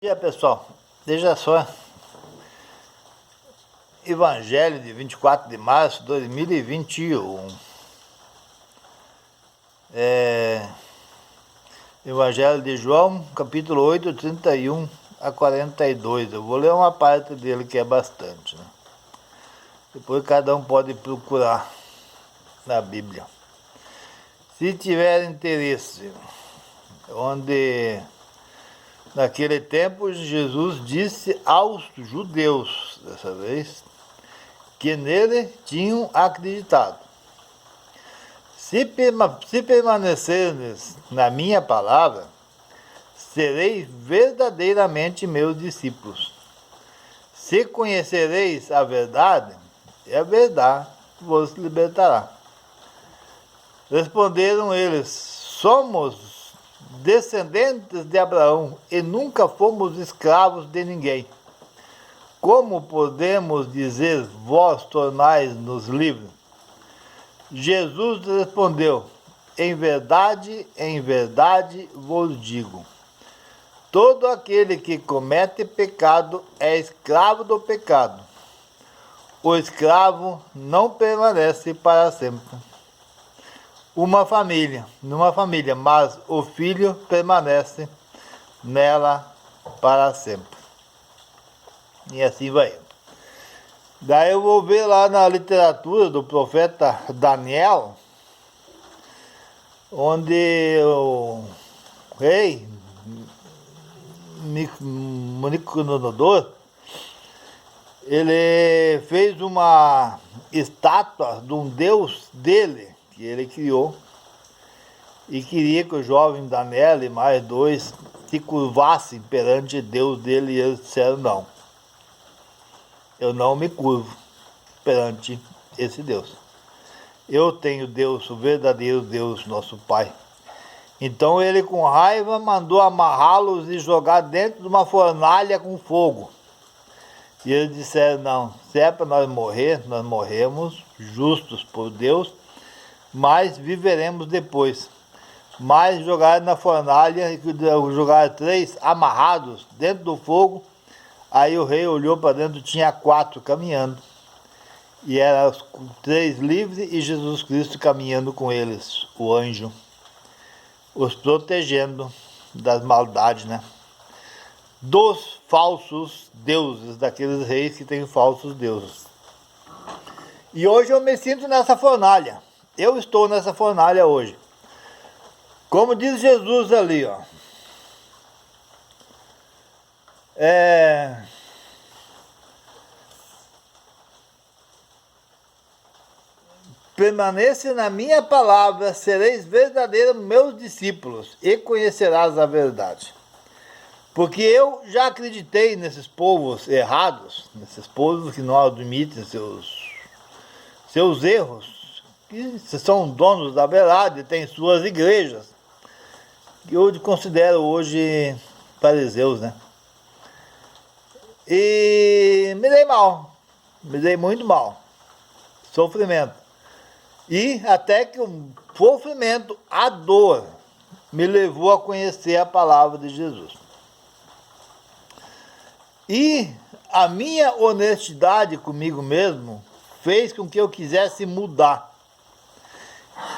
Dia pessoal, veja só, Evangelho de 24 de março de 2021, Evangelho de João, capítulo 8, 31 a 42, eu vou ler uma parte dele que é bastante, né? Depois cada um pode procurar na Bíblia. Se tiver interesse, onde naquele tempo Jesus disse aos judeus, dessa vez, que nele tinham acreditado: se permanecerdes na minha palavra, sereis verdadeiramente meus discípulos. Se conhecereis a verdade, e a verdade vos libertará. Responderam eles: somos descendentes de Abraão e nunca fomos escravos de ninguém. Como podemos dizer, vós tornais-nos livres? Jesus respondeu: em verdade vos digo, todo aquele que comete pecado é escravo do pecado. O escravo não permanece para sempre. Numa família, mas o filho permanece nela para sempre. E assim vai. Daí eu vou ver lá na literatura do profeta Daniel, onde o rei Nabucodonosor, ele fez uma estátua de um deus dele, que ele criou, e queria que o jovem Daniel e mais dois se curvassem perante Deus dele, e eles disseram: não, eu não me curvo perante esse Deus. Eu tenho Deus, o verdadeiro Deus, nosso Pai. Então ele, com raiva, mandou amarrá-los e jogar dentro de uma fornalha com fogo. E eles disseram: não, se é para nós morrer, nós morremos justos por Deus, mas viveremos depois. Mas jogaram na fornalha, jogaram 3 amarrados dentro do fogo. Aí o rei olhou para dentro, tinha 4 caminhando. E eram os 3 livres e Jesus Cristo caminhando com eles, o anjo, os protegendo das maldades, né? Dos falsos deuses, daqueles reis que têm falsos deuses. E hoje eu me sinto nessa fornalha. Eu estou nessa fornalha hoje. Como diz Jesus ali, ó. Permaneça na minha palavra, sereis verdadeiros meus discípulos e conhecerás a verdade. Porque eu já acreditei nesses povos errados, nesses povos que não admitem seus erros, que são donos da verdade, têm suas igrejas, que eu considero hoje fariseus, né? E me dei muito mal, sofrimento. E até que o sofrimento, a dor, me levou a conhecer a palavra de Jesus. E a minha honestidade comigo mesmo fez com que eu quisesse mudar.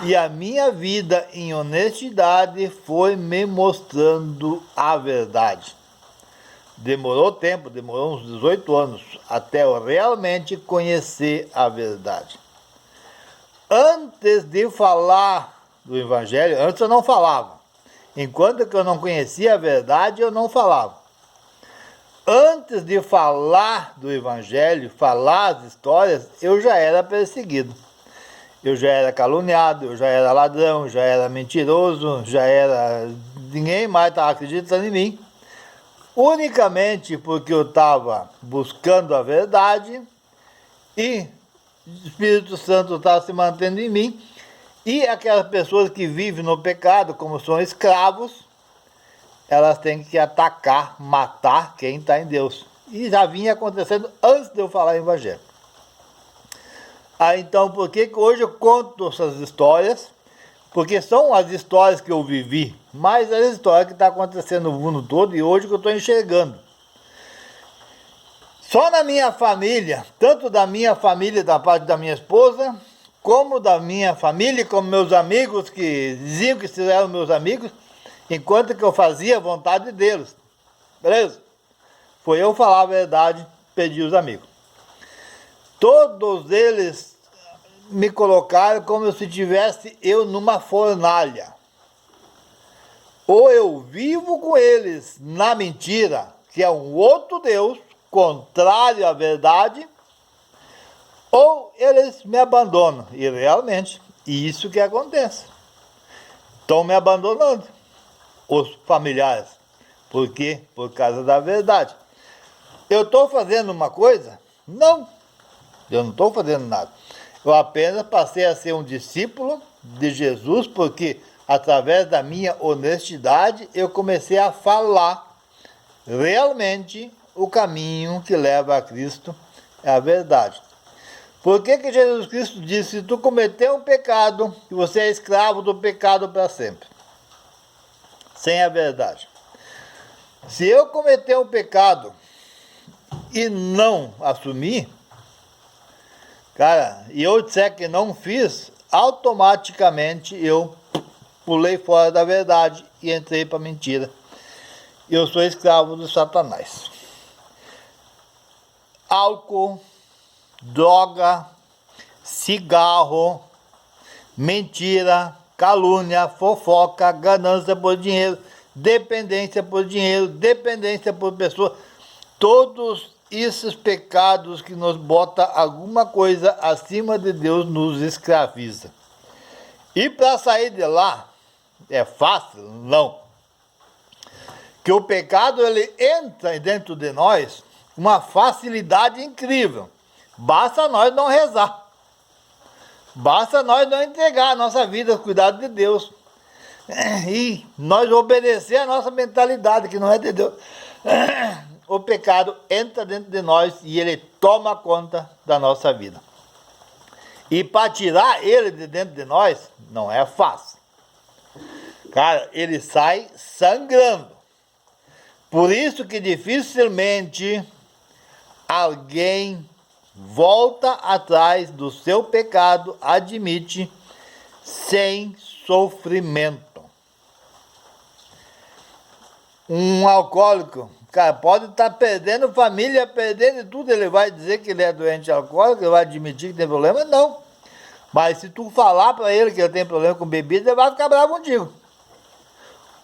E a minha vida em honestidade foi me mostrando a verdade. Demorou tempo, demorou uns 18 anos, até eu realmente conhecer a verdade. Antes de falar do Evangelho, antes eu não falava. Enquanto que eu não conhecia a verdade, eu não falava. Antes de falar do Evangelho, falar as histórias, eu já era perseguido. Eu já era caluniado, eu já era ladrão, já era mentiroso, ninguém mais estava acreditando em mim. Unicamente porque eu estava buscando a verdade e o Espírito Santo estava se mantendo em mim. E aquelas pessoas que vivem no pecado, como são escravos, elas têm que atacar, matar quem está em Deus. E já vinha acontecendo antes de eu falar o Evangelho. Então, por que hoje eu conto essas histórias? Porque são as histórias que eu vivi, mais as histórias que estão acontecendo no mundo todo e hoje que eu estou enxergando. Só na minha família, tanto da minha família, da parte da minha esposa, como da minha família, como meus amigos, que diziam que eram meus amigos, enquanto que eu fazia a vontade deles. Beleza? Foi eu falar a verdade, pedir os amigos. Todos eles me colocaram como se tivesse eu numa fornalha. Ou eu vivo com eles na mentira, que é um outro Deus, contrário à verdade, ou eles me abandonam. E realmente, isso que acontece. Estão me abandonando, os familiares. Por quê? Por causa da verdade. Eu estou fazendo uma coisa? Não. Eu não estou fazendo nada. Eu apenas passei a ser um discípulo de Jesus, porque através da minha honestidade eu comecei a falar realmente o caminho que leva a Cristo, é a verdade. Por que que Jesus Cristo disse, se tu cometer um pecado, que você é escravo do pecado para sempre? Sem a verdade. Se eu cometer um pecado e não assumir, cara, e eu disser que não fiz, automaticamente eu pulei fora da verdade e entrei para a mentira. Eu sou escravo do Satanás. Álcool, droga, cigarro, mentira, calúnia, fofoca, ganância por dinheiro, dependência por dinheiro, dependência por pessoa, todos esses pecados que nos botam alguma coisa acima de Deus nos escraviza. E para sair de lá, é fácil? Não. Que o pecado ele entra dentro de nós com uma facilidade incrível. Basta nós não rezar. Basta nós não entregar a nossa vida aos cuidados de Deus. E nós obedecer a nossa mentalidade, que não é de Deus. O pecado entra dentro de nós e ele toma conta da nossa vida. E para tirar ele de dentro de nós, não é fácil. Cara, ele sai sangrando. Por isso que dificilmente alguém volta atrás do seu pecado, admite, sem sofrimento. Um alcoólico, cara, pode estar perdendo família, perdendo tudo, ele vai dizer que ele é doente alcoólico, ele vai admitir que tem problema? Não. Mas se tu falar para ele que ele tem problema com bebida, ele vai ficar bravo contigo.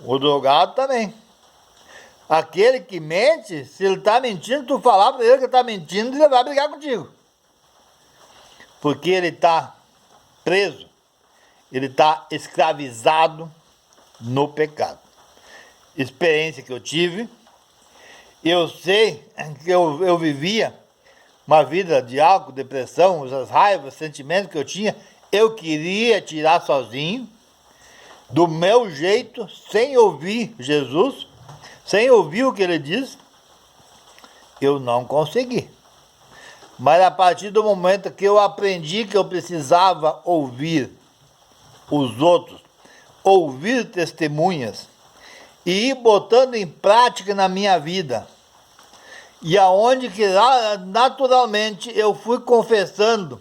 O drogado também. Aquele que mente, se ele está mentindo, tu falar para ele que está mentindo, ele vai brigar contigo. Porque ele está preso, ele está escravizado no pecado. Experiência que eu tive, eu sei que eu vivia uma vida de álcool, depressão, as raivas, sentimentos que eu tinha, eu queria tirar sozinho, do meu jeito, sem ouvir Jesus, sem ouvir o que ele diz, eu não consegui. Mas a partir do momento que eu aprendi que eu precisava ouvir os outros, ouvir testemunhas, e ir botando em prática na minha vida, e aonde que naturalmente eu fui confessando,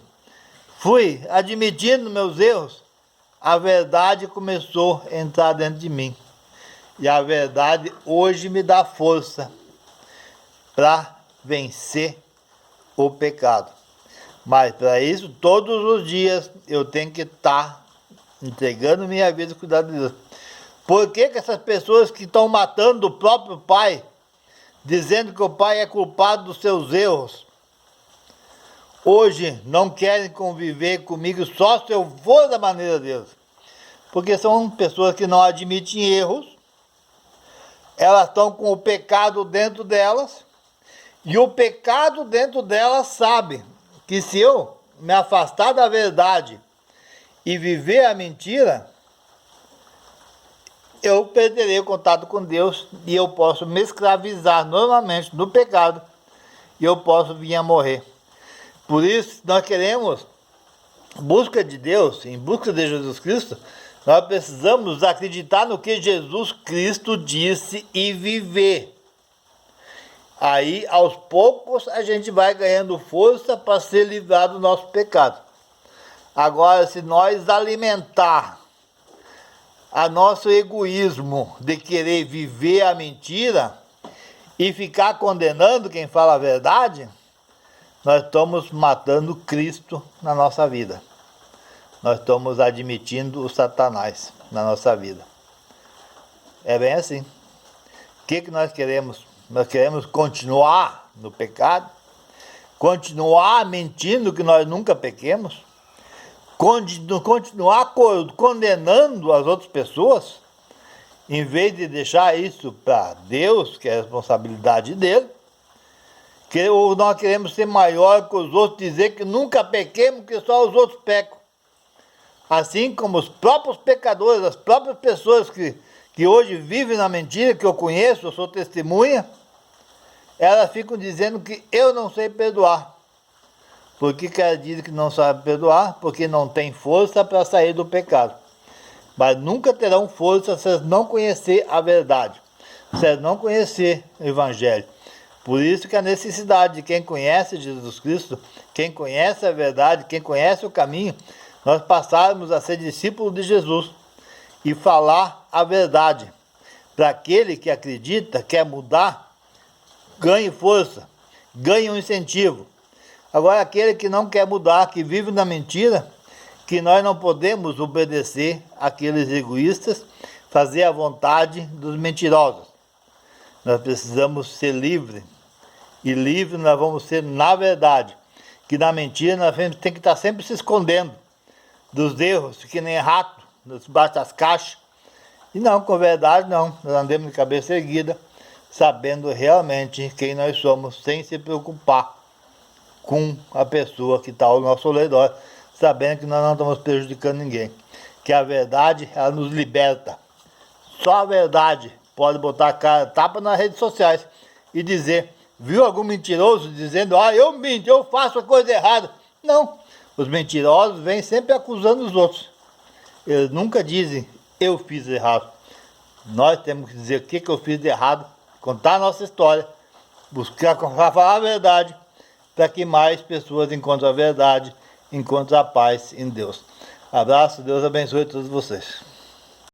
fui admitindo meus erros, a verdade começou a entrar dentro de mim. E a verdade hoje me dá força para vencer o pecado. Mas para isso, todos os dias, eu tenho que estar entregando minha vida ao cuidado de Deus. Por que que essas pessoas que estão matando o próprio pai, dizendo que o pai é culpado dos seus erros, hoje não querem conviver comigo só se eu for da maneira deles? Porque são pessoas que não admitem erros, elas estão com o pecado dentro delas, e o pecado dentro delas sabe que se eu me afastar da verdade e viver a mentira, eu perderei o contato com Deus e eu posso me escravizar normalmente no pecado e eu posso vir a morrer. Por isso, nós queremos, em busca de Deus, em busca de Jesus Cristo, Nós precisamos acreditar no que Jesus Cristo disse e viver. Aí, aos poucos, a gente vai ganhando força para ser livrado do nosso pecado. Agora, se nós alimentar a nosso egoísmo de querer viver a mentira e ficar condenando quem fala a verdade, nós estamos matando Cristo na nossa vida. Nós estamos admitindo o Satanás na nossa vida. É bem assim. O que nós queremos? Nós queremos continuar no pecado, continuar mentindo que nós nunca pequemos, continuar condenando as outras pessoas, em vez de deixar isso para Deus, que é a responsabilidade dele. Ou nós queremos ser maior que os outros, dizer que nunca pequemos, que só os outros pecam. Assim como os próprios pecadores, as próprias pessoas que hoje vivem na mentira, que eu conheço, eu sou testemunha, elas ficam dizendo que eu não sei perdoar. Por que elas dizem que não sabem perdoar? Porque não tem força para sair do pecado. Mas nunca terão força se elas não conhecer a verdade, se elas não conhecer o Evangelho. Por isso que a necessidade de quem conhece Jesus Cristo, quem conhece a verdade, quem conhece o caminho, nós passarmos a ser discípulos de Jesus e falar a verdade. Para aquele que acredita, quer mudar, ganhe força, ganhe um incentivo. Agora, aquele que não quer mudar, que vive na mentira, que nós não podemos obedecer àqueles egoístas, fazer a vontade dos mentirosos. Nós precisamos ser livres. E livres nós vamos ser na verdade. Que na mentira nós temos que estar sempre se escondendo dos erros, que nem rato, debaixo das caixas. E não, com verdade não. Nós andamos de cabeça erguida, sabendo realmente quem nós somos, sem se preocupar com a pessoa que está ao nosso redor, sabendo que nós não estamos prejudicando ninguém. Que a verdade, ela nos liberta. Só a verdade pode botar a cara tapa nas redes sociais e dizer, viu algum mentiroso dizendo, eu minto, eu faço a coisa errada. Não, os mentirosos vêm sempre acusando os outros. Eles nunca dizem, eu fiz errado. Nós temos que dizer o que eu fiz de errado, contar a nossa história, buscar falar a verdade, para que mais pessoas encontrem a verdade, encontrem a paz em Deus. Abraço, Deus abençoe todos vocês.